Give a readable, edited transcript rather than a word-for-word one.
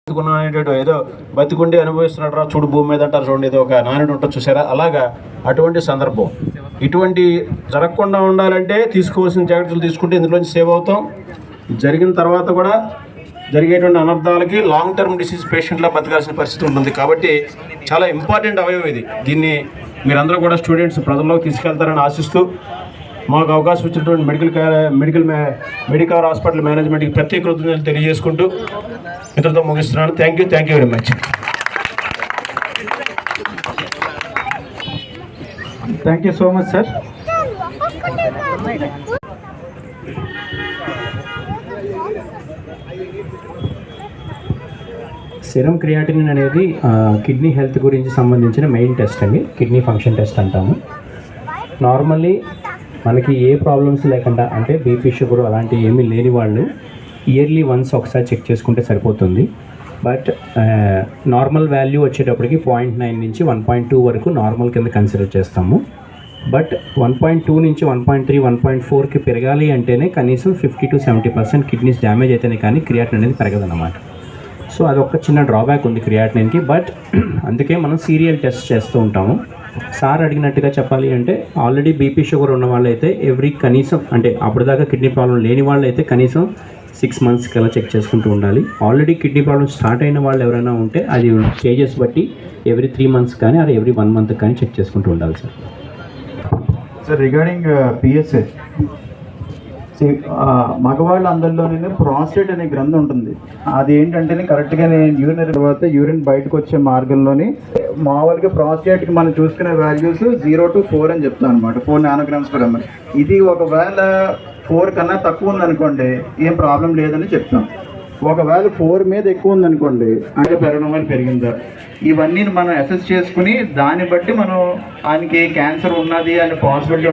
బతుకున్నాడు ఏదో బతికుండి అనుభవిస్తున్నాడు రా చూడు భూమి మీద అంటారు చూడండి, ఏదో ఒక నానుడు ఉంటుంది చూసారా, అలాగా అటువంటి సందర్భం. ఇటువంటి జరగకుండా ఉండాలంటే తీసుకోవాల్సిన జాగ్రత్తలు తీసుకుంటే ఇందులోంచి సేవ్ అవుతాం. జరిగిన తర్వాత కూడా జరిగేటువంటి అనర్థాలకి లాంగ్ టర్మ్ డిసీజ్ పేషెంట్లా బతకాల్సిన పరిస్థితి ఉంటుంది. కాబట్టి చాలా ఇంపార్టెంట్ అవయవం ఇది. దీన్ని మీరందరూ కూడా స్టూడెంట్స్ ప్రజల్లోకి తీసుకెళ్తారని ఆశిస్తూ మాకు అవకాశం ఇచ్చినటువంటి మెడికల్ హాస్పిటల్ మేనేజ్మెంట్కి ప్రత్యేక కృతజ్ఞతలు తెలియజేసుకుంటూ ఇంతతో ముగిస్తున్నాను. Thank you very much. Thank you so much sir. Serum creatinine అనేది కిడ్నీ హెల్త్ గురించి సంబంధించిన మెయిన్ టెస్ట్ అండి. కిడ్నీ ఫంక్షన్ టెస్ట్ అంటాము. నార్మల్లీ మనకి ఏ ప్రాబ్లమ్స్ లేకుండా అంటే బీపీ షుగర్ అలాంటివి ఏమీ లేని వాళ్ళు ఇయర్లీ వన్స్ ఒకసారి చెక్ చేసుకుంటే సరిపోతుంది. బట్ నార్మల్ వాల్యూ వచ్చేటప్పటికి 0.9 నుంచి 1.2 వరకు నార్మల్ కింద కన్సిడర్ చేస్తాము. బట్ 1.2 నుంచి 1.3, 1.4కి పెరగాలి అంటేనే కనీసం 50 to 70% కిడ్నీస్ డ్యామేజ్ అయితేనే కానీ క్రియాటిన్ అనేది పెరగదన్నమాట. సో అదొక చిన్న డ్రాబ్యాక్ ఉంది క్రియాటినిన్కి. బట్ అందుకే మనం సీరియల్ టెస్ట్ చేస్తూ ఉంటాము. సార్ అడిగినట్టుగా చెప్పాలి అంటే ఆల్రెడీ బీపీ షుగర్ ఉన్న వాళ్ళైతే కనీసం అంటే అప్పటిదాకా కిడ్నీ ప్రాబ్లం లేని వాళ్ళు అయితే కనీసం 6 monthsకి అలా చెక్ చేసుకుంటూ ఉండాలి. ఆల్రెడీ కిడ్నీ ప్రాబ్లం స్టార్ట్ అయిన వాళ్ళు ఎవరైనా ఉంటే అది స్టేజెస్ బట్టి ఎవ్రీ 3 months కానీ అది ఎవ్రీ 1 month కానీ చెక్ చేసుకుంటూ ఉండాలి సార్. సార్ రిగార్డింగ్ పిఎస్ఏ, మగవాళ్ళ అందరిలోనే ప్రాస్టేట్ అనే గ్రంథి ఉంటుంది. అది ఏంటంటే కరెక్ట్గా యూరిన్ తర్వాత యూరిన్ బయటకు వచ్చే మార్గంలోని మామూలుగా ప్రాస్టేట్కి మనం చూసుకునే వాల్యూస్ 0 to 4 అని చెప్తాం అనమాట. 4 nanograms/ml. ఇది ఒకవేళ 4 కన్నా తక్కువ ఉందనుకోండి ఏం ప్రాబ్లం లేదని చెప్తాం. ఒకవేళ 4 మీద ఎక్కువ ఉందనుకోండి అంటే పెరగడం వల్ల పెరిగిందా, ఇవన్నీ మనం అసెస్ చేసుకుని దాన్ని బట్టి మనం ఆయనకి క్యాన్సర్ ఉన్నది అని పాసిబిలిటీ